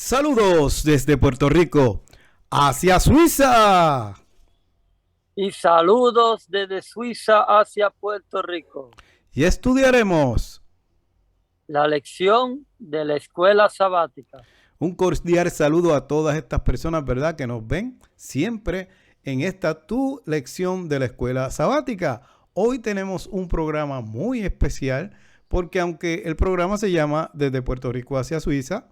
Saludos desde Puerto Rico hacia Suiza. Y saludos desde Suiza hacia Puerto Rico. Y estudiaremos La lección de la escuela sabática. un cordial saludo a todas estas personas, ¿verdad? Que nos ven siempre en esta tu lección de la escuela sabática. Hoy tenemos un programa muy especial porque aunque el programa se llama Desde Puerto Rico hacia Suiza,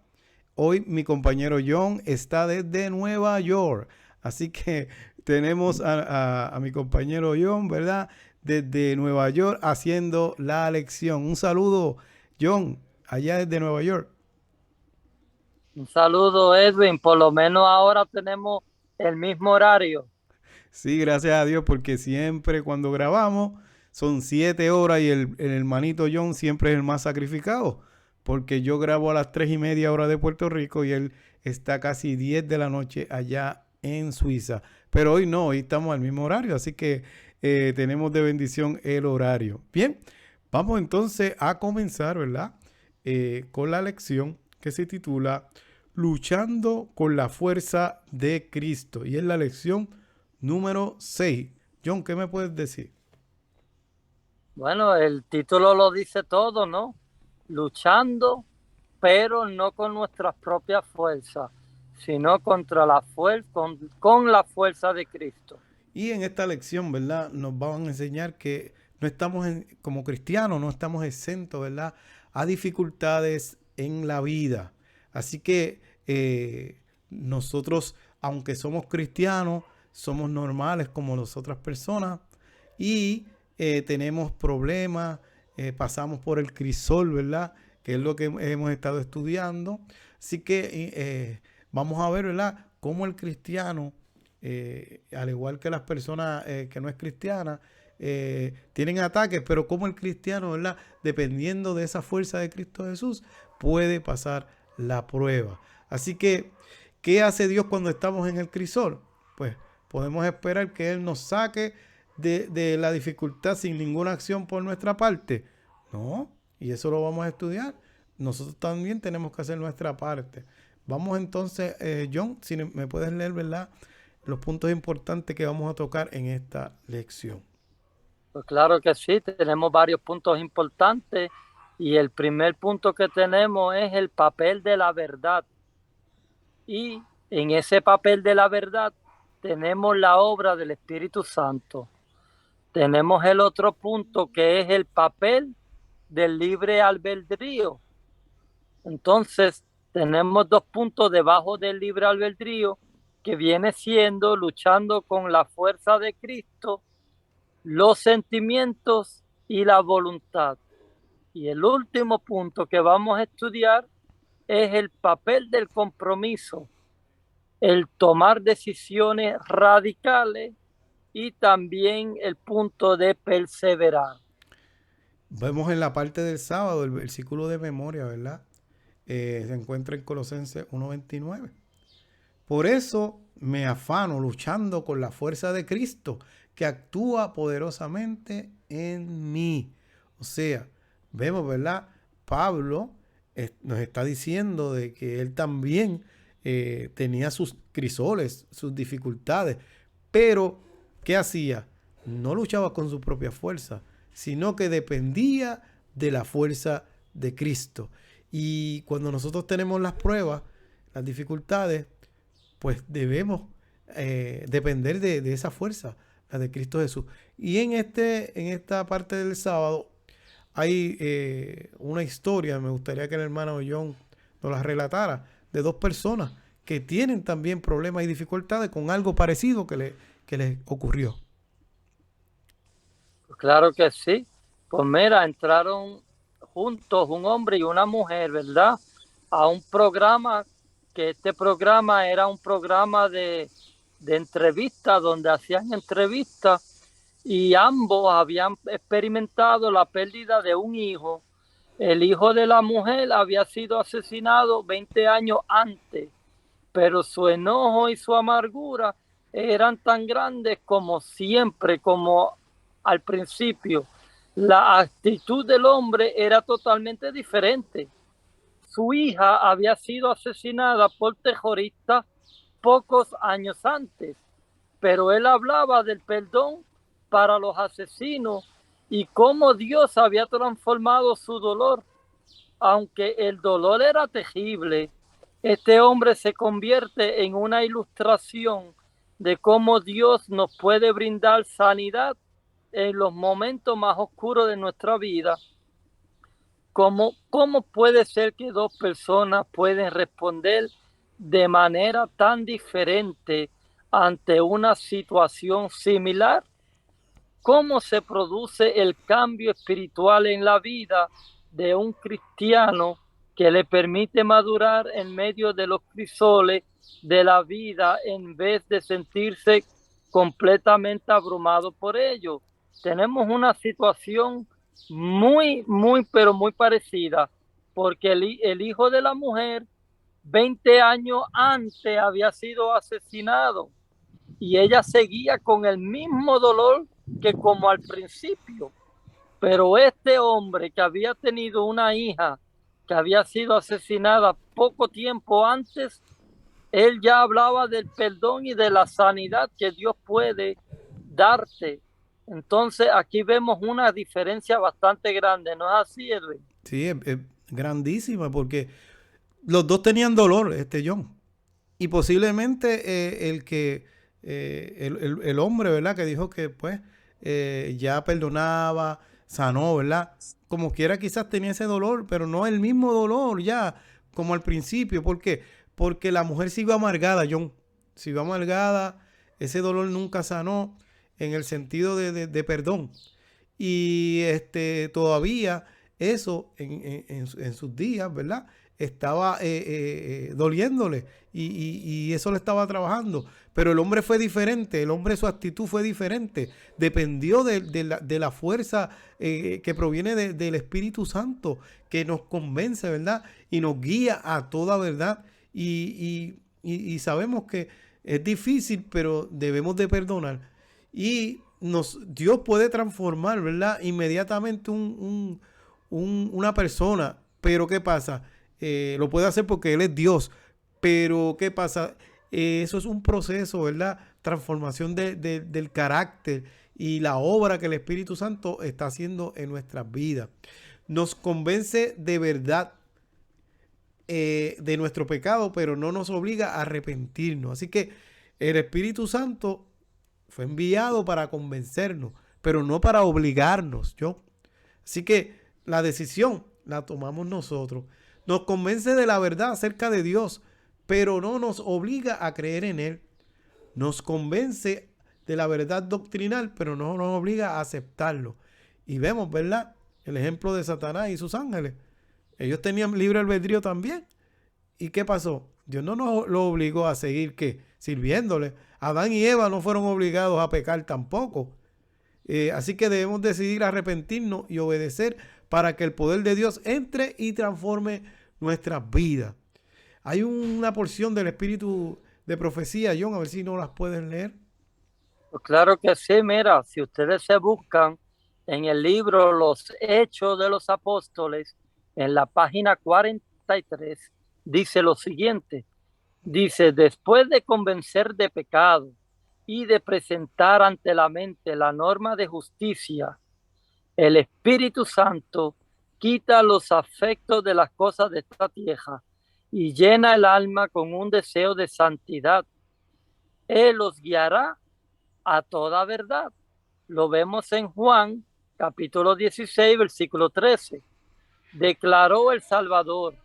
hoy mi compañero John está desde Nueva York. Así que tenemos a mi compañero John, ¿verdad? Desde Nueva York haciendo la lección. Un saludo, John, allá desde Nueva York. Un saludo, Edwin. Por lo menos ahora tenemos el mismo horario. Sí, gracias a Dios, porque siempre cuando grabamos son 7 horas y el hermanito John siempre es el más sacrificado, porque yo grabo a las 3:30 horas de Puerto Rico y él está casi 10 de la noche allá en Suiza. Pero hoy no, hoy estamos al mismo horario, así que tenemos de bendición el horario. Bien, vamos entonces a comenzar, ¿verdad? Con la lección que se titula Luchando con la fuerza de Cristo. Y es la lección número 6. John, ¿qué me puedes decir? Bueno, el título lo dice todo, ¿no? Luchando, pero no con nuestras propias fuerzas, sino contra con la fuerza de Cristo. Y en esta lección, ¿verdad? Nos van a enseñar que no estamos, como cristianos, no estamos exentos, ¿verdad? A dificultades en la vida. Así que nosotros, aunque somos cristianos, somos normales como las otras personas y tenemos problemas, pasamos por el crisol, ¿verdad? Que es lo que hemos estado estudiando. Así que vamos a ver, ¿verdad? Cómo el cristiano, al igual que las personas que no es cristiana, tienen ataques, pero como el cristiano, ¿verdad? Dependiendo de esa fuerza de Cristo Jesús, puede pasar la prueba. Así que, ¿qué hace Dios cuando estamos en el crisol? Pues podemos esperar que Él nos saque de la dificultad sin ninguna acción por nuestra parte. No, y eso lo vamos a estudiar. Nosotros también tenemos que hacer nuestra parte. Vamos entonces, John, si me puedes leer, ¿verdad? Los puntos importantes que vamos a tocar en esta lección. Pues claro que sí, tenemos varios puntos importantes y el primer punto que tenemos es el papel de la verdad. Y en ese papel de la verdad tenemos la obra del Espíritu Santo. Tenemos el otro punto que es el papel del libre albedrío. Entonces, tenemos dos puntos debajo del libre albedrío que viene siendo luchando con la fuerza de Cristo, los sentimientos y la voluntad. Y el último punto que vamos a estudiar es el papel del compromiso, el tomar decisiones radicales y también el punto de perseverar. Vemos en la parte del sábado el versículo de memoria, ¿verdad? Se encuentra en Colosenses 1:29. Por eso me afano luchando con la fuerza de Cristo que actúa poderosamente en mí. O sea, vemos, ¿verdad? Pablo nos está diciendo de que él también tenía sus crisoles, sus dificultades, pero ¿qué hacía? No luchaba con su propia fuerza, sino que dependía de la fuerza de Cristo. Y cuando nosotros tenemos las pruebas, las dificultades, pues debemos depender de esa fuerza, la de Cristo Jesús. Y en esta parte del sábado hay una historia, me gustaría que el hermano John nos la relatara, de dos personas que tienen también problemas y dificultades con algo parecido que les ocurrió. Pues claro que sí. Pues mira, entraron juntos un hombre y una mujer, ¿verdad? A un programa, que este programa era un programa de entrevistas, donde hacían entrevistas y ambos habían experimentado la pérdida de un hijo. El hijo de la mujer había sido asesinado 20 años antes, pero su enojo y su amargura eran tan grandes como siempre, como al principio. La actitud del hombre era totalmente diferente. su hija había sido asesinada por terroristas pocos años antes, pero él hablaba del perdón para los asesinos y cómo Dios había transformado su dolor. Aunque el dolor era terrible, este hombre se convierte en una ilustración de cómo Dios nos puede brindar sanidad en los momentos más oscuros de nuestra vida. ¿Cómo puede ser que dos personas pueden responder de manera tan diferente ante una situación similar? ¿Cómo se produce el cambio espiritual en la vida de un cristiano que le permite madurar en medio de los crisoles de la vida en vez de sentirse completamente abrumado por ello? Tenemos una situación pero muy parecida, porque el hijo de la mujer 20 años antes había sido asesinado y ella seguía con el mismo dolor que como al principio. Pero este hombre que había tenido una hija que había sido asesinada poco tiempo antes, él ya hablaba del perdón y de la sanidad que Dios puede darte. Entonces aquí vemos una diferencia bastante grande, ¿no es así, Edwin? Sí, es grandísima porque los dos tenían dolor, John. Y posiblemente el hombre, ¿verdad? Que dijo que pues ya perdonaba, sanó, ¿verdad? Como quiera quizás tenía ese dolor, pero no el mismo dolor ya como al principio. ¿Por qué? Porque la mujer siguió amargada, John. Siguió amargada, ese dolor nunca sanó en el sentido de perdón. Y todavía eso en sus días, ¿verdad? Estaba doliéndole y eso le estaba trabajando. Pero el hombre fue diferente, el hombre su actitud fue diferente. Dependió de la fuerza que proviene del Espíritu Santo, que nos convence, ¿verdad? Y nos guía a toda verdad. Y sabemos que es difícil, pero debemos de perdonar. Y Dios puede transformar, ¿verdad? Inmediatamente una persona. Pero ¿qué pasa? Lo puede hacer porque Él es Dios. Pero ¿qué pasa? Eso es un proceso, ¿verdad? Transformación del carácter y la obra que el Espíritu Santo está haciendo en nuestras vidas. Nos convence de verdad de nuestro pecado, pero no nos obliga a arrepentirnos. Así que el Espíritu Santo fue enviado para convencernos, pero no para obligarnos, yo. Así que la decisión la tomamos nosotros. Nos convence de la verdad acerca de Dios, pero no nos obliga a creer en Él. Nos convence de la verdad doctrinal, pero no nos obliga a aceptarlo. Y vemos, ¿verdad? El ejemplo de Satanás y sus ángeles. Ellos tenían libre albedrío también. ¿Y qué pasó? Dios no nos lo obligó a seguir, ¿qué? Sirviéndole. Adán y Eva no fueron obligados a pecar tampoco. Así que debemos decidir arrepentirnos y obedecer para que el poder de Dios entre y transforme nuestras vidas. Hay una porción del espíritu de profecía, John, a ver si no las pueden leer. Pues claro que sí, mira, si ustedes se buscan en el libro Los Hechos de los Apóstoles, en la página 43, dice lo siguiente. Dice, después de convencer de pecado y de presentar ante la mente la norma de justicia, el Espíritu Santo quita los afectos de las cosas de esta tierra y llena el alma con un deseo de santidad. Él los guiará a toda verdad. Lo vemos en Juan, capítulo 16, versículo 13. Declaró el Salvador,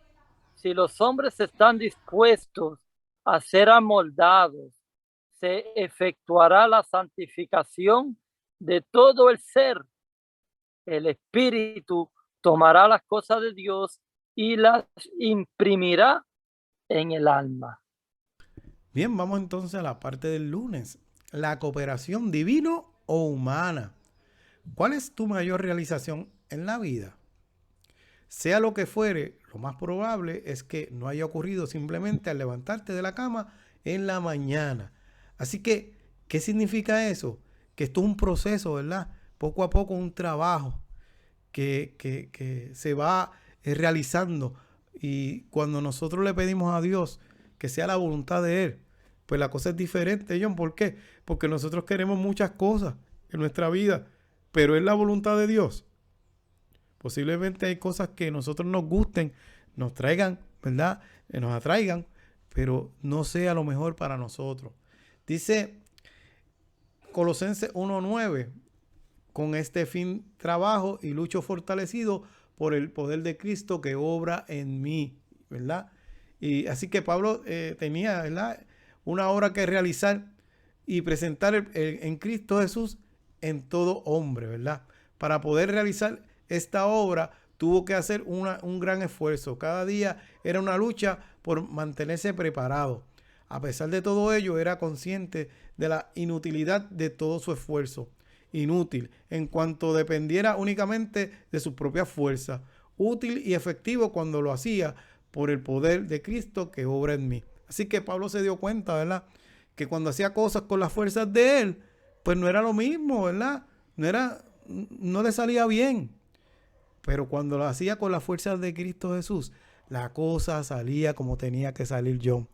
si los hombres están dispuestos a ser amoldados, se efectuará la santificación de todo el ser. El Espíritu tomará las cosas de Dios y las imprimirá en el alma. Bien, vamos entonces a la parte del lunes. La cooperación divino o humana. ¿Cuál es tu mayor realización en la vida? Sea lo que fuere, lo más probable es que no haya ocurrido simplemente al levantarte de la cama en la mañana. Así que, ¿qué significa eso? Que esto es un proceso, ¿verdad? Poco a poco un trabajo que se va realizando Y cuando nosotros le pedimos a Dios que sea la voluntad de Él, pues la cosa es diferente, John. ¿Por qué? Porque nosotros queremos muchas cosas en nuestra vida, pero es la voluntad de Dios. Posiblemente hay cosas que a nosotros nos gusten, nos traigan, ¿verdad? Nos atraigan, pero no sea lo mejor para nosotros. Dice Colosenses 1:9, con este fin trabajo y lucho fortalecido por el poder de Cristo que obra en mí, ¿verdad? Y así que Pablo tenía, ¿verdad?, una obra que realizar y presentar en Cristo Jesús en todo hombre, ¿verdad? Para poder realizar esta obra tuvo que hacer un gran esfuerzo. Cada día era una lucha por mantenerse preparado. A pesar de todo ello, era consciente de la inutilidad de todo su esfuerzo. Inútil, en cuanto dependiera únicamente de su propia fuerza. Útil y efectivo cuando lo hacía por el poder de Cristo que obra en mí. Así que Pablo se dio cuenta, ¿verdad?, que cuando hacía cosas con las fuerzas de él, pues no era lo mismo, ¿verdad? No le salía bien. Pero cuando lo hacía con las fuerzas de Cristo Jesús, la cosa salía como tenía que salir yo.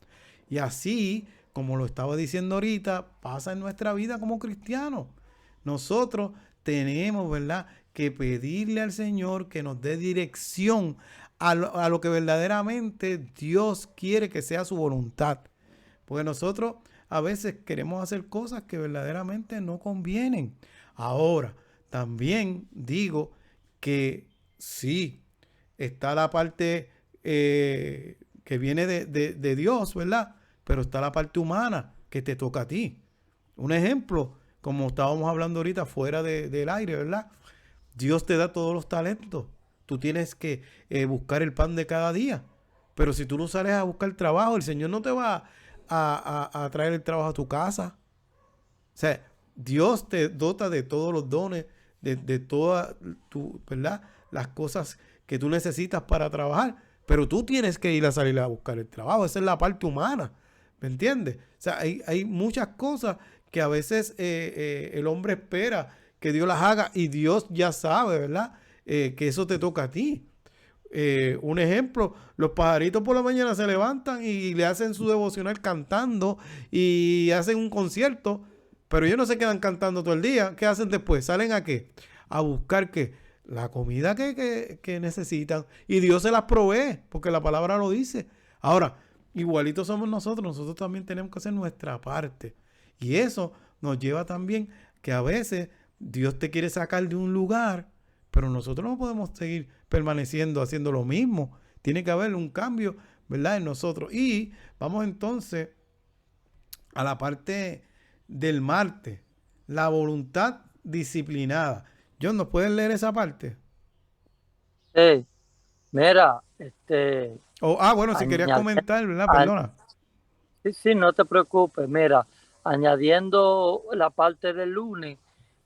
Y así, como lo estaba diciendo ahorita, pasa en nuestra vida como cristianos. Nosotros tenemos, ¿verdad?, que pedirle al Señor que nos dé dirección a lo que verdaderamente Dios quiere que sea su voluntad. Porque nosotros a veces queremos hacer cosas que verdaderamente no convienen. Ahora, también digo que sí, está la parte que viene de Dios, ¿verdad? Pero está la parte humana que te toca a ti. Un ejemplo, como estábamos hablando ahorita fuera del aire, ¿verdad? Dios te da todos los talentos. Tú tienes que buscar el pan de cada día. Pero si tú no sales a buscar trabajo, el Señor no te va a traer el trabajo a tu casa. O sea, Dios te dota de todos los dones, de todas ¿verdad?, las cosas que tú necesitas para trabajar. Pero tú tienes que ir a salir a buscar el trabajo. Esa es la parte humana. ¿Me entiendes? O sea, hay muchas cosas que a veces el hombre espera que Dios las haga y Dios ya sabe, ¿verdad?, que eso te toca a ti. Un ejemplo, los pajaritos por la mañana se levantan y le hacen su devocional cantando y hacen un concierto, pero ellos no se quedan cantando todo el día. ¿Qué hacen después? ¿Salen a qué? A buscar qué, la comida que necesitan, y Dios se las provee, porque la palabra lo dice. Ahora, igualitos somos nosotros también tenemos que hacer nuestra parte, y eso nos lleva también que a veces Dios te quiere sacar de un lugar, pero nosotros no podemos seguir permaneciendo haciendo lo mismo. Tiene que haber un cambio, ¿verdad?, en nosotros. Y vamos entonces a la parte del martes, la voluntad disciplinada. John, ¿nos puedes leer esa parte? Sí, mira, Bueno, si querías añade- comentar, ¿verdad? a- Perdona. sí, sí, no te preocupes, mira, añadiendo la parte del lunes,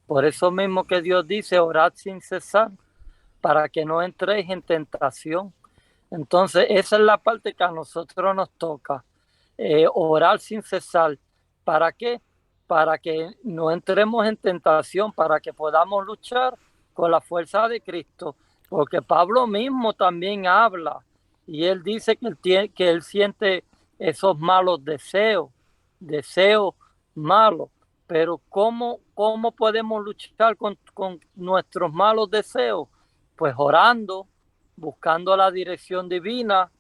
por eso mismo que Dios dice, orad sin cesar, para que no entréis en tentación. Entonces, esa es la parte que a nosotros nos toca, orar sin cesar. ¿Para qué? Para que no entremos en tentación, para que podamos luchar con la fuerza de Cristo. Porque Pablo mismo también habla y él dice que él siente esos malos deseos malos. Pero ¿cómo podemos luchar con nuestros malos deseos? Pues orando, buscando la dirección divina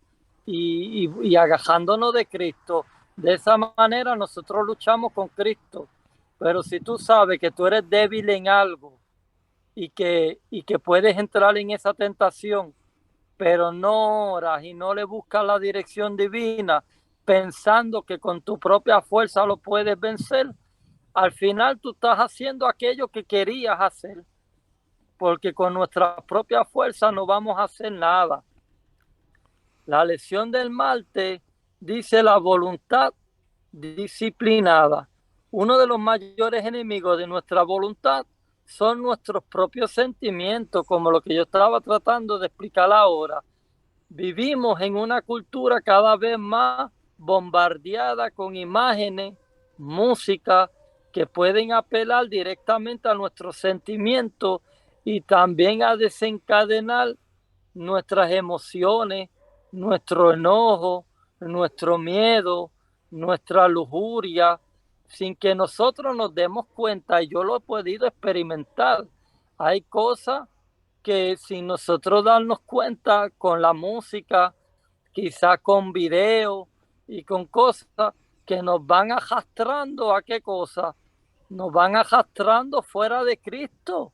y agajándonos de Cristo. De esa manera nosotros luchamos con Cristo. Pero si tú sabes que tú eres débil en algo y que puedes entrar en esa tentación, pero no oras y no le buscas la dirección divina, pensando que con tu propia fuerza lo puedes vencer, al final tú estás haciendo aquello que querías hacer, porque con nuestra propia fuerza no vamos a hacer nada. La lección del martes dice la voluntad disciplinada. Uno de los mayores enemigos de nuestra voluntad son nuestros propios sentimientos, como lo que yo estaba tratando de explicar ahora. Vivimos en una cultura cada vez más bombardeada con imágenes, música, que pueden apelar directamente a nuestros sentimientos y también a desencadenar nuestras emociones, nuestro enojo, nuestro miedo, nuestra lujuria, sin que nosotros nos demos cuenta. Y yo lo he podido experimentar. Hay cosas que sin nosotros darnos cuenta con la música, quizá con video y con cosas que nos van arrastrando a qué cosa, nos van arrastrando fuera de Cristo.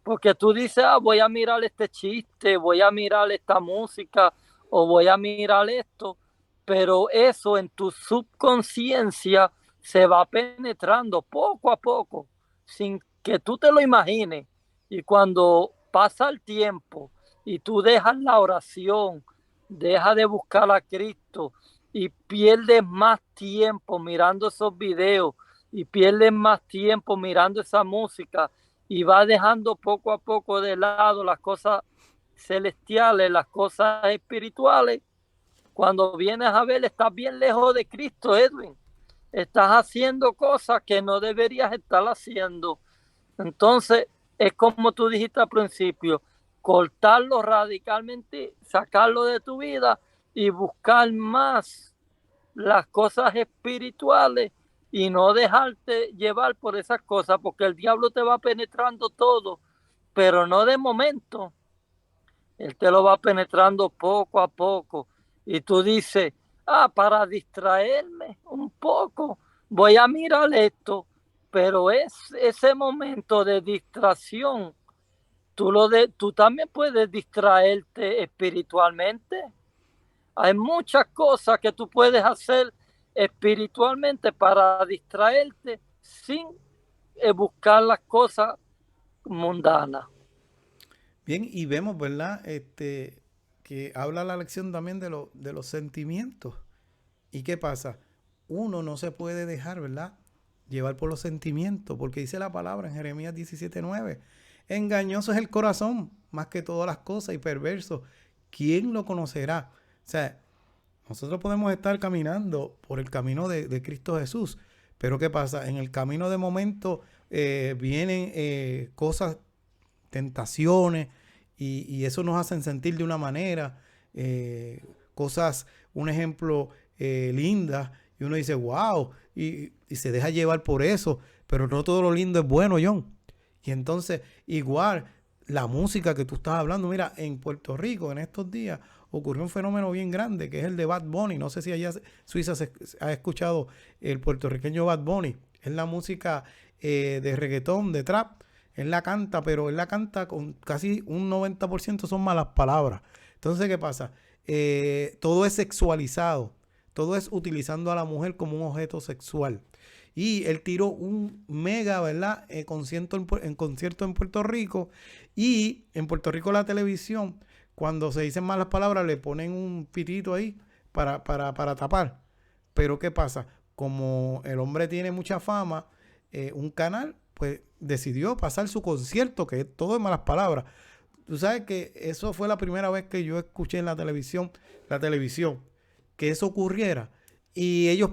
Porque tú dices, ah, voy a mirar este chiste, voy a mirar esta música o voy a mirar esto, pero eso en tu subconsciencia se va penetrando poco a poco, sin que tú te lo imagines. Y cuando pasa el tiempo y tú dejas la oración, dejas de buscar a Cristo y pierdes más tiempo mirando esos videos y pierdes más tiempo mirando esa música y va dejando poco a poco de lado las cosas celestiales, las cosas espirituales, cuando vienes a ver, estás bien lejos de Cristo, Edwin. Estás haciendo cosas que no deberías estar haciendo. Entonces, es como tú dijiste al principio, cortarlo radicalmente, sacarlo de tu vida y buscar más las cosas espirituales y no dejarte llevar por esas cosas, porque el diablo te va penetrando todo, pero no de momento. Él te lo va penetrando poco a poco. Y tú dices, ah, para distraerme un poco, voy a mirar esto. Pero es ese momento de distracción. Tú también puedes distraerte espiritualmente. Hay muchas cosas que tú puedes hacer espiritualmente para distraerte sin buscar las cosas mundanas. Bien, y vemos, ¿verdad? Que habla la lección también de los sentimientos. ¿Y qué pasa? Uno no se puede dejar, ¿verdad? Llevar por los sentimientos, porque dice la palabra en Jeremías 17:9. Engañoso es el corazón, más que todas las cosas, y perverso. ¿Quién lo conocerá? O sea, nosotros podemos estar caminando por el camino de Cristo Jesús, pero ¿qué pasa? En el camino de momento vienen cosas, tentaciones, y eso nos hacen sentir de una manera, cosas, un ejemplo, lindas, y uno dice, wow, y se deja llevar por eso, pero no todo lo lindo es bueno, John. Y entonces, igual, la música que tú estás hablando, mira, en Puerto Rico en estos días ocurrió un fenómeno bien grande, que es el de Bad Bunny. No sé si allá en Suiza se ha escuchado el puertorriqueño Bad Bunny. Es la música de reggaetón, de trap. Él la canta, pero él la canta con casi un 90% son malas palabras. Entonces, ¿qué pasa? Todo es sexualizado. Todo es utilizando a la mujer como un objeto sexual. Y él tiró un mega, ¿verdad? Concierto en Puerto Rico. Y en Puerto Rico la televisión, cuando se dicen malas palabras, le ponen un pitito ahí para tapar. Pero ¿qué pasa? Como el hombre tiene mucha fama, un canal, pues decidió pasar su concierto, que todo es malas palabras. Tú sabes que eso fue la primera vez que yo escuché en la televisión, que eso ocurriera. Y ellos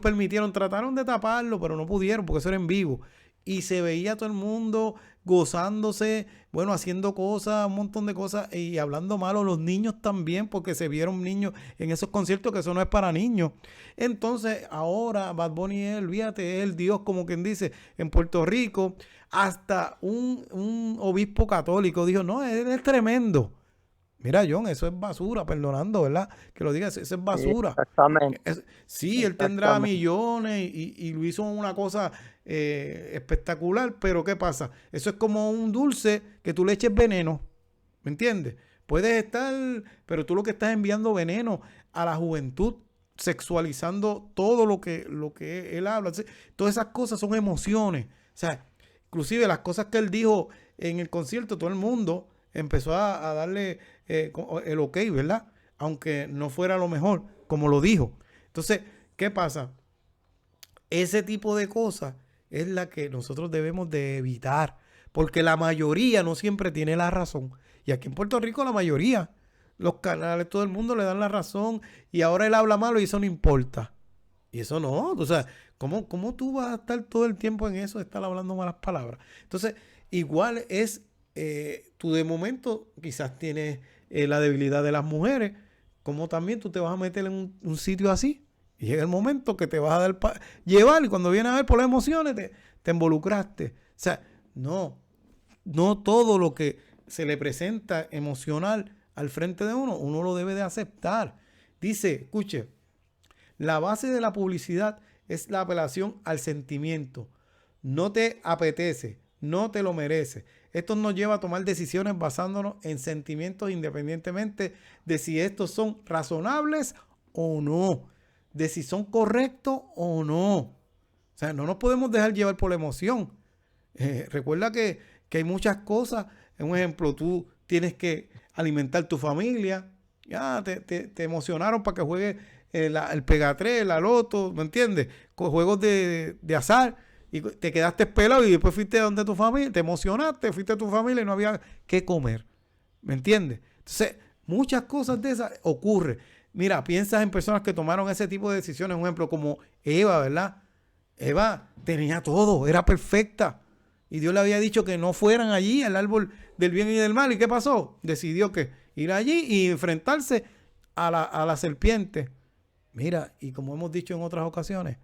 trataron de taparlo, pero no pudieron porque eso era en vivo. Y se veía todo el mundo gozándose, bueno, haciendo cosas, un montón de cosas y hablando malo, los niños también, porque se vieron niños en esos conciertos que eso no es para niños. Entonces, ahora Bad Bunny es, olvídate, es el Dios, como quien dice, en Puerto Rico, hasta un obispo católico dijo, no, él es tremendo. Mira, John, eso es basura, perdonando, ¿verdad? Que lo digas, eso es Sí, basura. exactamente, Sí, él tendrá exactamente. millones y lo hizo una cosa espectacular, pero ¿qué pasa? Eso es como un dulce que tú le eches veneno, ¿me entiendes? Puedes estar, pero tú lo que estás enviando veneno a la juventud, sexualizando todo lo que él habla. Todas esas cosas son emociones. O sea, inclusive las cosas que él dijo en el concierto, todo el mundo empezó a darle el ok, ¿verdad? Aunque no fuera lo mejor, como lo dijo. Entonces, ¿qué pasa? Ese tipo de cosas es la que nosotros debemos de evitar, porque la mayoría no siempre tiene la razón. Y aquí en Puerto Rico la mayoría, los canales, todo el mundo le dan la razón y ahora él habla malo y eso no importa. Y eso no, o sea, ¿cómo tú vas a estar todo el tiempo en eso de estar hablando malas palabras? Entonces, igual es, tú de momento quizás tienes la debilidad de las mujeres, como también tú te vas a meter en un sitio así. Y llega el momento que te vas a dar llevar y cuando vienes a ver por las emociones te involucraste. O sea, no todo lo que se le presenta emocional al frente de uno lo debe de aceptar. Dice, escuche, la base de la publicidad es la apelación al sentimiento. No te apetece, no te lo mereces. Esto nos lleva a tomar decisiones basándonos en sentimientos independientemente de si estos son razonables o no, de si son correctos o no. O sea, no nos podemos dejar llevar por la emoción. Recuerda que hay muchas cosas. Un ejemplo, tú tienes que alimentar tu familia. Ya te emocionaron para que juegues el Pegatré, la Loto, ¿me entiendes? Con juegos de azar. Y te quedaste pelado y después fuiste donde tu familia, te emocionaste, fuiste a tu familia y no había qué comer. ¿Me entiendes? Entonces, muchas cosas de esas ocurren. Mira, piensas en personas que tomaron ese tipo de decisiones. Un ejemplo como Eva, ¿verdad? Eva tenía todo, era perfecta. Y Dios le había dicho que no fueran allí al árbol del bien y del mal. ¿Y qué pasó? Decidió que ir allí y enfrentarse a la serpiente. Mira, y como hemos dicho en otras ocasiones,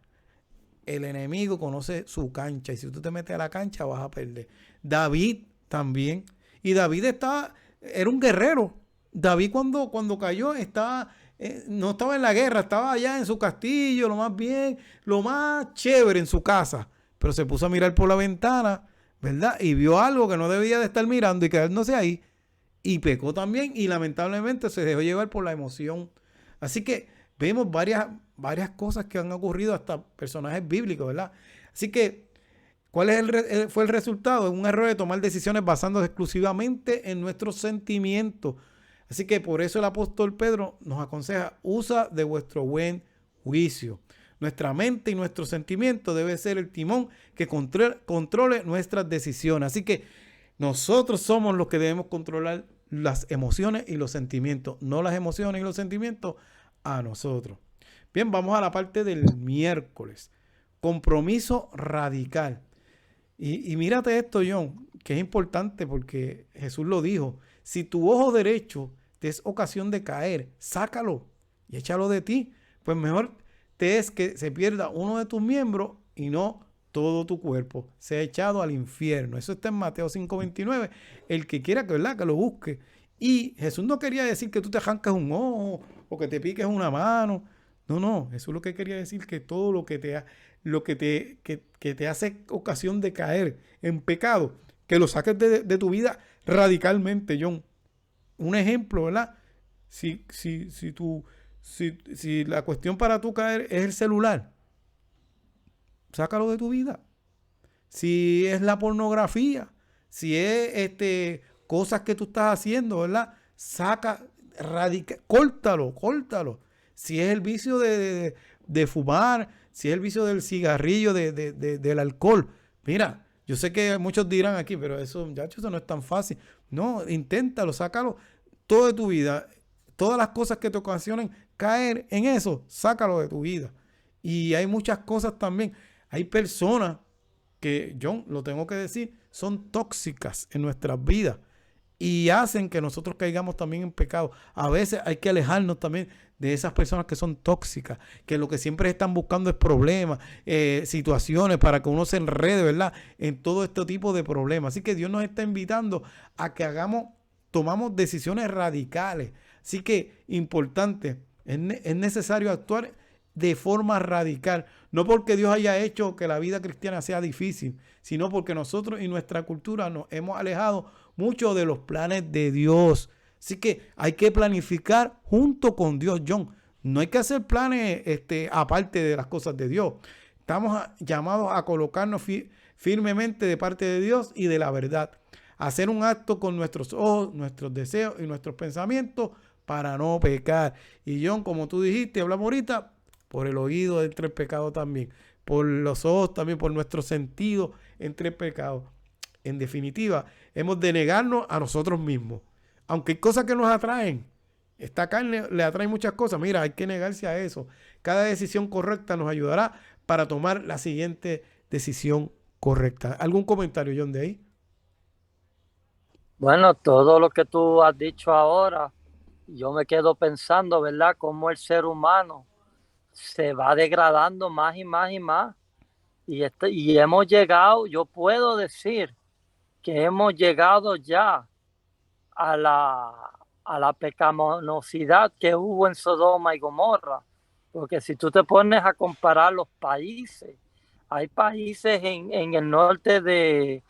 el enemigo conoce su cancha. Y si tú te metes a la cancha vas a perder. David también. Y David era un guerrero. David cuando cayó no estaba en la guerra, estaba allá en su castillo, lo más chévere en su casa. Pero se puso a mirar por la ventana, ¿verdad? Y vio algo que no debía de estar mirando y quedándose ahí. Y pecó también y lamentablemente se dejó llevar por la emoción. Así que vemos varias cosas que han ocurrido hasta personajes bíblicos, ¿verdad? Así que, ¿cuál fue el resultado? Un error de tomar decisiones basándose exclusivamente en nuestros sentimientos. Así que por eso el apóstol Pedro nos aconseja, usa de vuestro buen juicio. Nuestra mente y nuestro sentimiento debe ser el timón que controle nuestras decisiones. Así que nosotros somos los que debemos controlar las emociones y los sentimientos, no las emociones y los sentimientos a nosotros. Bien, vamos a la parte del miércoles. Compromiso radical. Y mírate esto, John, que es importante porque Jesús lo dijo. Si tu ojo derecho te es ocasión de caer, sácalo y échalo de ti. Pues mejor te es que se pierda uno de tus miembros y no todo tu cuerpo sea echado al infierno. Eso está en Mateo 5:29. El que quiera ¿verdad? Que lo busque. Y Jesús no quería decir que tú te arrancas un ojo o que te piques una mano. No. Jesús lo que quería decir que todo lo que te hace ocasión de caer en pecado, que lo saques de tu vida radicalmente, John. Un ejemplo, ¿verdad? Si la cuestión para tú caer es el celular, sácalo de tu vida. Si es la pornografía, si es cosas que tú estás haciendo, ¿verdad? Córtalo. Si es el vicio de fumar, si es el vicio del cigarrillo, del alcohol. Mira, yo sé que muchos dirán aquí, pero eso, muchachos, eso no es tan fácil. No, inténtalo, sácalo todo de tu vida. Todas las cosas que te ocasionen caer en eso, sácalo de tu vida. Y hay muchas cosas también. Hay personas que, John, lo tengo que decir, son tóxicas en nuestras vidas y hacen que nosotros caigamos también en pecado. A veces hay que alejarnos también de esas personas que son tóxicas, que lo que siempre están buscando es problemas, situaciones para que uno se enrede, ¿verdad? En todo este tipo de problemas. Así que Dios nos está invitando a que tomamos decisiones radicales. Así que, importante, es necesario actuar de forma radical. No porque Dios haya hecho que la vida cristiana sea difícil, sino porque nosotros y nuestra cultura nos hemos alejado mucho de los planes de Dios. Así que hay que planificar junto con Dios, John. No hay que hacer planes aparte de las cosas de Dios. Estamos llamados a colocarnos firmemente de parte de Dios y de la verdad. Hacer un acto con nuestros ojos, nuestros deseos y nuestros pensamientos para no pecar. Y John, como tú dijiste, hablamos ahorita, por el oído entra el pecado también, por los ojos también, por nuestros sentidos entra el pecado. En definitiva, hemos de negarnos a nosotros mismos. Aunque hay cosas que nos atraen, esta carne le atrae muchas cosas. Mira, hay que negarse a eso. Cada decisión correcta nos ayudará para tomar la siguiente decisión correcta. ¿Algún comentario, John, de ahí? Bueno, todo lo que tú has dicho ahora Yo me quedo pensando, ¿verdad?, cómo el ser humano se va degradando más y más y más. Y hemos llegado, yo puedo decir que hemos llegado ya a la pecaminosidad que hubo en Sodoma y Gomorra. Porque si tú te pones a comparar los países, hay países en el norte de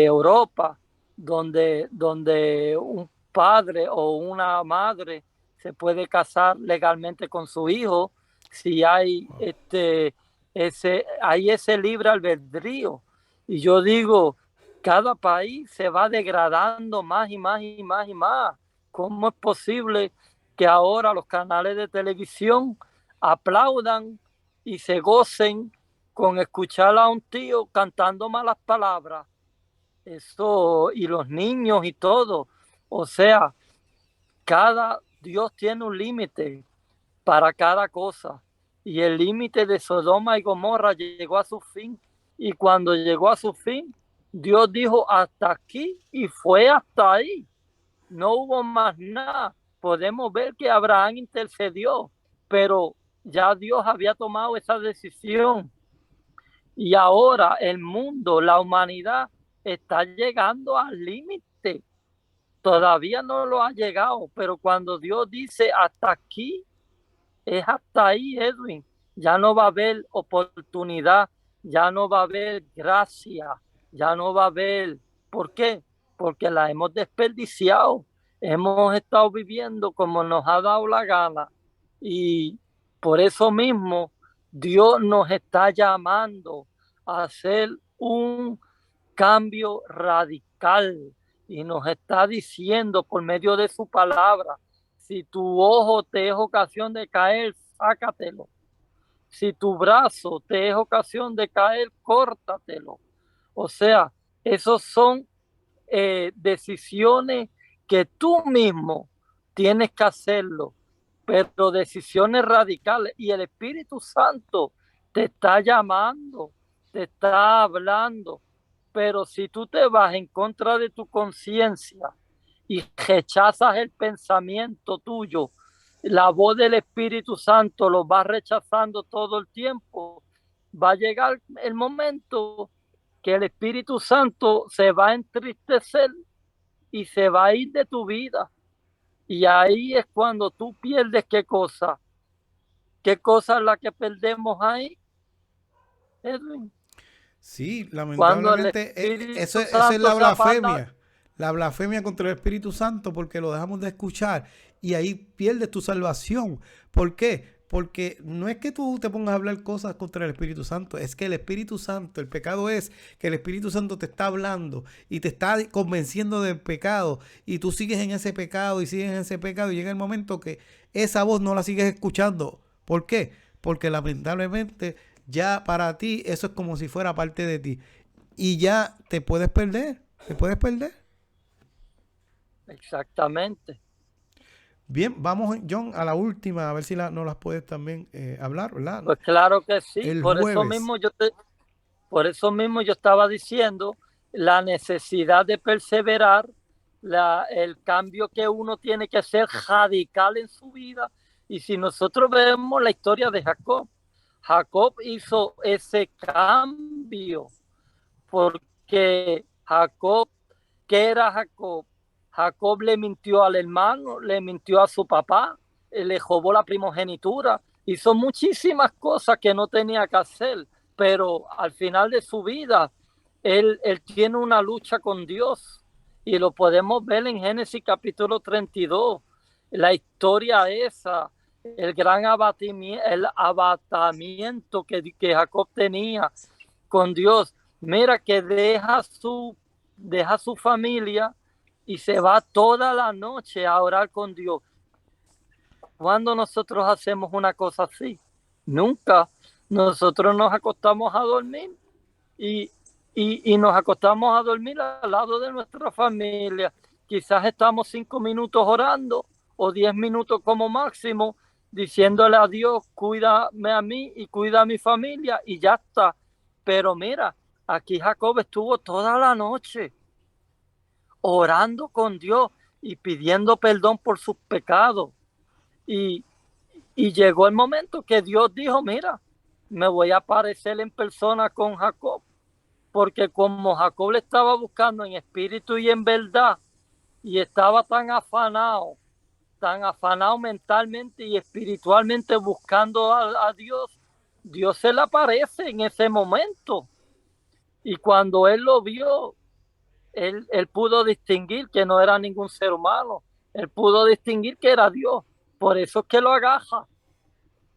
Europa donde un padre o una madre se puede casar legalmente con su hijo si hay ese libre albedrío. Y yo digo, cada país se va degradando más y más y más y más. ¿Cómo es posible que ahora los canales de televisión aplaudan y se gocen con escuchar a un tío cantando malas palabras? Eso, y los niños y todo. O sea, cada Dios tiene un límite para cada cosa. Y el límite de Sodoma y Gomorra llegó a su fin. Y cuando llegó a su fin, Dios dijo hasta aquí y fue hasta ahí. No hubo más nada. Podemos ver que Abraham intercedió, pero ya Dios había tomado esa decisión. Y ahora el mundo, la humanidad, está llegando al límite. Todavía no lo ha llegado, pero cuando Dios dice hasta aquí, es hasta ahí, Edwin. Ya no va a haber oportunidad, ya no va a haber gracia, ya no va a haber. ¿Por qué? Porque la hemos desperdiciado. Hemos estado viviendo como nos ha dado la gana. Y por eso mismo Dios nos está llamando a hacer un cambio radical y nos está diciendo por medio de su palabra: si tu ojo te es ocasión de caer, sácatelo. Si tu brazo te es ocasión de caer, córtatelo. O sea, esos son decisiones que tú mismo tienes que hacerlo, pero decisiones radicales. Y el Espíritu Santo te está llamando, te está hablando. Pero si tú te vas en contra de tu conciencia y rechazas el pensamiento tuyo, la voz del Espíritu Santo lo va rechazando todo el tiempo, va a llegar el momento que el Espíritu Santo se va a entristecer y se va a ir de tu vida. Y ahí es cuando tú pierdes qué cosa. ¿Qué cosa es la que perdemos ahí, Edwin? Sí, Cuando el lamentablemente Espíritu eso es la Santo se aparta. blasfemia. La blasfemia contra el Espíritu Santo porque lo dejamos de escuchar y ahí pierdes tu salvación. ¿Por qué? Porque no es que tú te pongas a hablar cosas contra el Espíritu Santo, es que el Espíritu Santo, el pecado es que el Espíritu Santo te está hablando y te está convenciendo del pecado y tú sigues en ese pecado y sigues en ese pecado y llega el momento que esa voz no la sigues escuchando. ¿Por qué? Porque lamentablemente ya para ti eso es como si fuera parte de ti. Y ya te puedes perder. Te puedes perder. Exactamente. Bien, vamos, John, a la última, a ver si no las puedes también hablar, ¿verdad? Pues claro que sí. El jueves. Por eso mismo yo estaba diciendo la necesidad de perseverar, el cambio que uno tiene que hacer radical en su vida. Y si nosotros vemos la historia de Jacob, Jacob hizo ese cambio porque Jacob, ¿qué era Jacob? Jacob le mintió al hermano, le mintió a su papá, le robó la primogenitura, hizo muchísimas cosas que no tenía que hacer, pero al final de su vida, él tiene una lucha con Dios y lo podemos ver en Génesis capítulo 32, la historia esa, el abatamiento que Jacob tenía con Dios. Mira que deja su familia y se va toda la noche a orar con Dios. ¿Cuándo nosotros hacemos una cosa así? Nunca. Nosotros nos acostamos a dormir y, y nos acostamos a dormir al lado de nuestra familia. Quizás estamos 5 minutos orando o 10 minutos como máximo, diciéndole a Dios, cuídame a mí y cuida a mi familia y ya está. Pero mira, aquí Jacob estuvo toda la noche orando con Dios y pidiendo perdón por sus pecados. Y, y llegó el momento que Dios dijo, mira, me voy a aparecer en persona con Jacob, porque como Jacob le estaba buscando en espíritu y en verdad, y estaba tan afanado mentalmente y espiritualmente buscando a Dios, Dios se le aparece en ese momento. Y cuando él lo vio, él pudo distinguir que no era ningún ser humano. Él pudo distinguir que era Dios. Por eso es que lo agaja.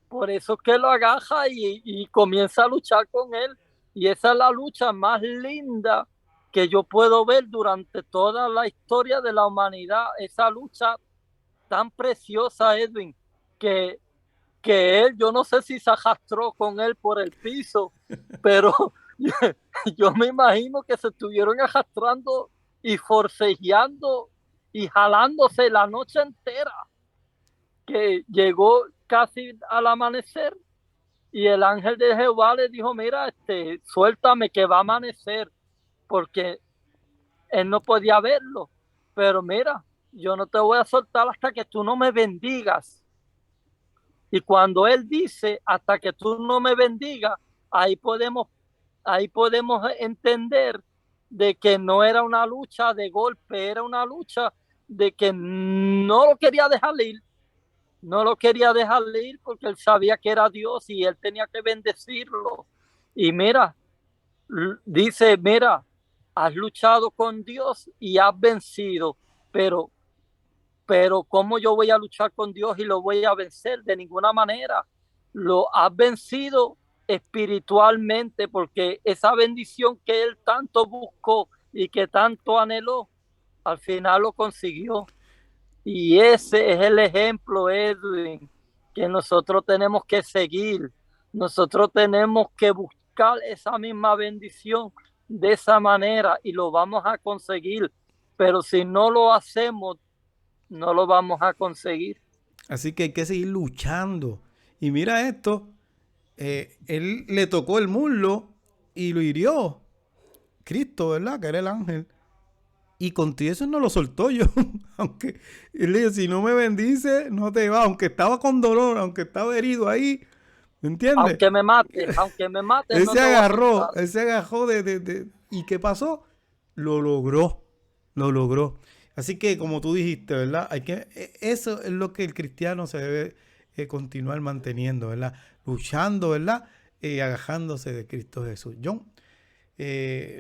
Por eso es que lo agaja y comienza a luchar con él. Y esa es la lucha más linda que yo puedo ver durante toda la historia de la humanidad. Esa lucha tan preciosa, Edwin, que, que él, yo no sé si se arrastró con él por el piso, pero yo me imagino que se estuvieron arrastrando y forcejeando y jalándose la noche entera, que llegó casi al amanecer y el ángel de Jehová le dijo, mira, suéltame que va a amanecer, porque él no podía verlo, pero mira, yo no te voy a soltar hasta que tú no me bendigas. Y cuando él dice, hasta que tú no me bendigas, ahí podemos entender de que no era una lucha de golpe, era una lucha de que no lo quería dejar ir, no lo quería dejar ir porque él sabía que era Dios y él tenía que bendecirlo. Y mira, dice, mira, has luchado con Dios y has vencido, pero ¿cómo yo voy a luchar con Dios y lo voy a vencer? De ninguna manera. Lo has vencido espiritualmente porque esa bendición que él tanto buscó y que tanto anheló, al final lo consiguió. Y ese es el ejemplo, Edwin, que nosotros tenemos que seguir. Nosotros tenemos que buscar esa misma bendición de esa manera y lo vamos a conseguir. Pero si no lo hacemos, no lo vamos a conseguir. Así que hay que seguir luchando. Y mira esto, él le tocó el muslo y lo hirió. Cristo, ¿verdad? Que era el ángel. Y contigo eso no lo soltó yo. Aunque él le dijo, si no me bendice, no te va. Aunque estaba con dolor, aunque estaba herido ahí. ¿Me entiendes? Aunque me mates, Él no se te voy a agarró, soltar. él se agajó de... ¿Y qué pasó? Lo logró, lo logró. Así que como tú dijiste, ¿verdad? Eso es lo que el cristiano se debe continuar manteniendo, ¿verdad? Luchando, ¿verdad? Agajándose de Cristo Jesús. John,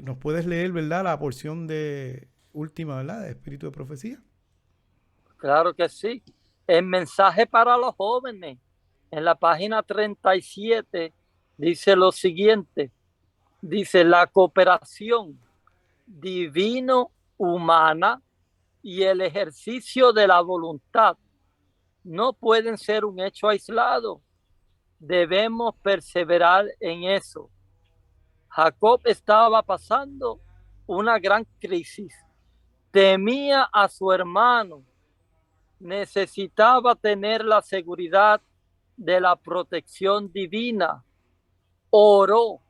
¿nos puedes leer, ¿verdad? La porción de última, ¿verdad? De Espíritu de Profecía. Claro que sí. El mensaje para los jóvenes, en la página 37, dice lo siguiente. Dice, la cooperación divino-humana y el ejercicio de la voluntad no pueden ser un hecho aislado. Debemos perseverar en eso. Jacob estaba pasando una gran crisis. Temía a su hermano. Necesitaba tener la seguridad de la protección divina. Oró,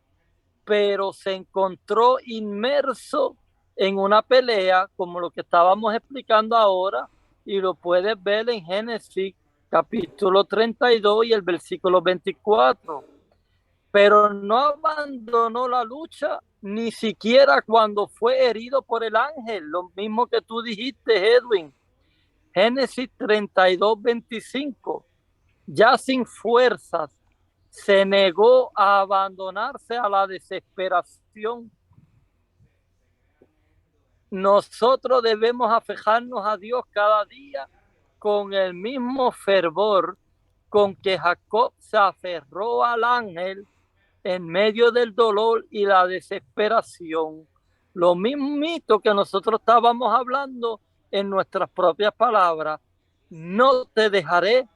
pero se encontró inmerso en una pelea, como lo que estábamos explicando ahora, y lo puedes ver en Génesis capítulo 32 y el versículo 24. Pero no abandonó la lucha ni siquiera cuando fue herido por el ángel, lo mismo que tú dijiste, Edwin. Génesis 32, 25. Ya sin fuerzas, se negó a abandonarse a la desesperación. Nosotros debemos aferrarnos a Dios cada día con el mismo fervor con que Jacob se aferró al ángel en medio del dolor y la desesperación. Lo mismito que nosotros estábamos hablando en nuestras propias palabras. No te dejaré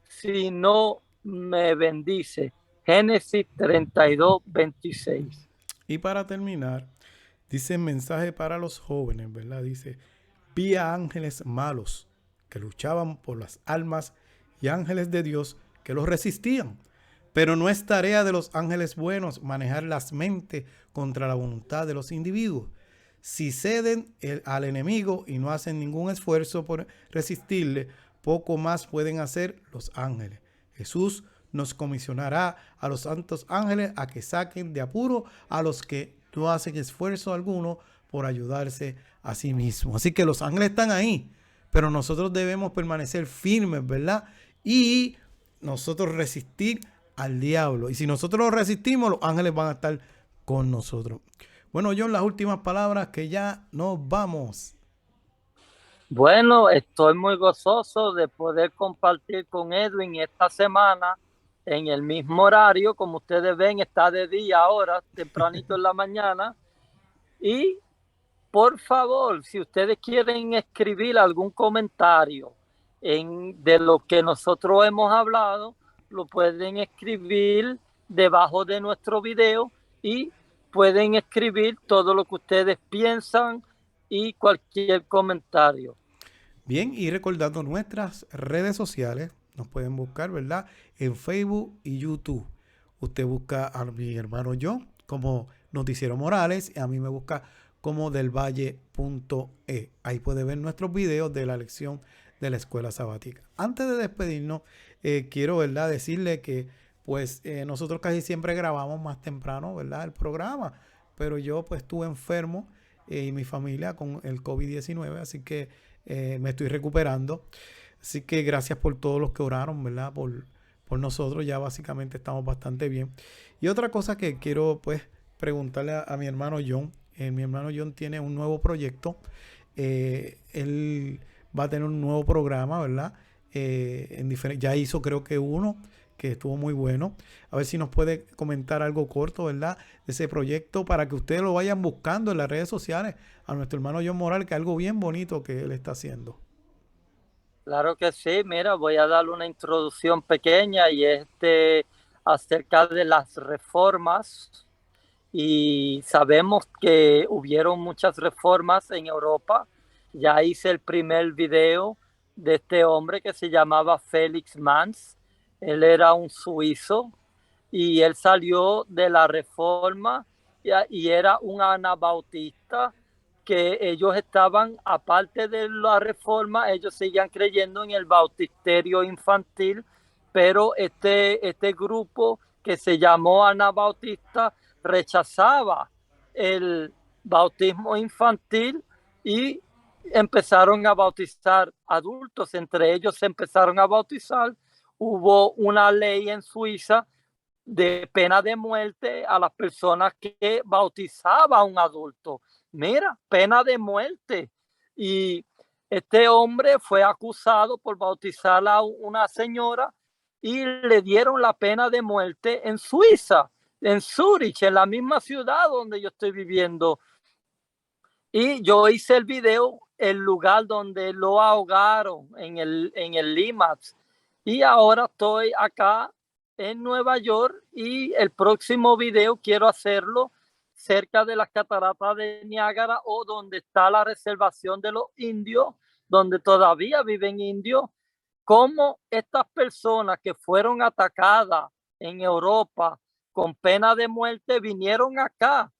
si no me bendice. Génesis 32, 26. Y para terminar, dice mensaje para los jóvenes, ¿verdad? Dice, vi a ángeles malos que luchaban por las almas y ángeles de Dios que los resistían. Pero no es tarea de los ángeles buenos manejar las mentes contra la voluntad de los individuos, Si ceden al enemigo y no hacen ningún esfuerzo por resistirle, poco más pueden hacer los ángeles. Jesús nos comisionará a los santos ángeles a que saquen de apuro a los que no hacen esfuerzo alguno por ayudarse a sí mismos. Así que los ángeles están ahí, pero nosotros debemos permanecer firmes, ¿verdad? Y nosotros resistir al diablo. Y si nosotros lo resistimos, los ángeles van a estar con nosotros. Bueno, John, las últimas palabras, que ya nos vamos. Bueno, estoy muy gozoso de poder compartir con Edwin esta semana en el mismo horario. Como ustedes ven, está de día ahora, tempranito en la mañana. Y por favor, si ustedes quieren escribir algún comentario de lo que nosotros hemos hablado, lo pueden escribir debajo de nuestro video y pueden escribir todo lo que ustedes piensan y cualquier comentario. Bien, y recordando nuestras redes sociales, nos pueden buscar, ¿verdad? En Facebook y YouTube. Usted busca a mi hermano John como Noticiero Morales y a mí me busca como delvalle.e. Ahí puede ver nuestros videos de la lección de la escuela sabática. Antes de despedirnos, quiero, ¿verdad?, decirle que pues nosotros casi siempre grabamos más temprano, ¿verdad?, el programa, pero yo pues estuve enfermo y mi familia con el COVID-19, así que me estoy recuperando. Así que gracias por todos los que oraron, ¿verdad?, por nosotros. Ya básicamente estamos bastante bien. Y otra cosa que quiero pues preguntarle a mi hermano John. Mi hermano John tiene un nuevo proyecto. Él va a tener un nuevo programa, ¿verdad? Ya hizo creo que uno que estuvo muy bueno. A ver si nos puede comentar algo corto, ¿verdad?, de ese proyecto para que ustedes lo vayan buscando en las redes sociales a nuestro hermano John Morales, que es algo bien bonito que él está haciendo. Claro que sí, mira, voy a darle una introducción pequeña y acerca de las reformas. Y sabemos que hubieron muchas reformas en Europa. Ya hice el primer video de este hombre que se llamaba Félix Mans. Él era un suizo y él salió de la reforma y era un anabautista, que ellos estaban, aparte de la reforma, ellos seguían creyendo en el bautisterio infantil, pero este grupo que se llamó anabautista rechazaba el bautismo infantil y empezaron a bautizar adultos. Entre ellos se empezaron a bautizar. Hubo una ley en Suiza de pena de muerte a las personas que bautizaba a un adulto. Mira, pena de muerte. Y este hombre fue acusado por bautizar a una señora y le dieron la pena de muerte en Suiza, en Zurich, en la misma ciudad donde yo estoy viviendo. Y yo hice el video, el lugar donde lo ahogaron en el Limax. Y ahora estoy acá en Nueva York y el próximo video quiero hacerlo cerca de las cataratas de Niágara, o donde está la reservación de los indios, donde todavía viven indios. Cómo estas personas que fueron atacadas en Europa con pena de muerte vinieron acá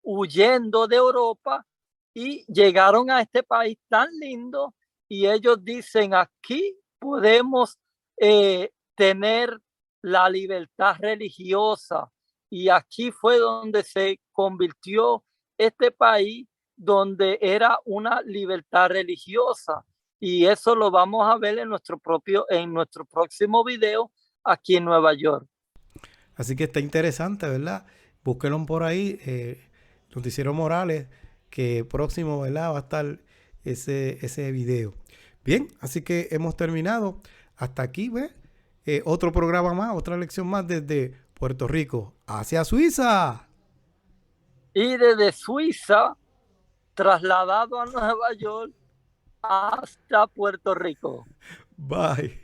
huyendo de Europa y llegaron a este país tan lindo, y ellos dicen: aquí podemos tener la libertad religiosa. Y aquí fue donde se convirtió este país, donde era una libertad religiosa. Y eso lo vamos a ver en nuestro próximo video aquí en Nueva York. Así que está interesante, ¿verdad? Búsquenlo por ahí, Noticiero Morales, que próximo, ¿verdad?, va a estar ese video. Bien, así que hemos terminado. Hasta aquí, ¿ves? Otro programa más, otra lección más desde Puerto Rico hacia Suiza. Y desde Suiza, trasladado a Nueva York hasta Puerto Rico. Bye.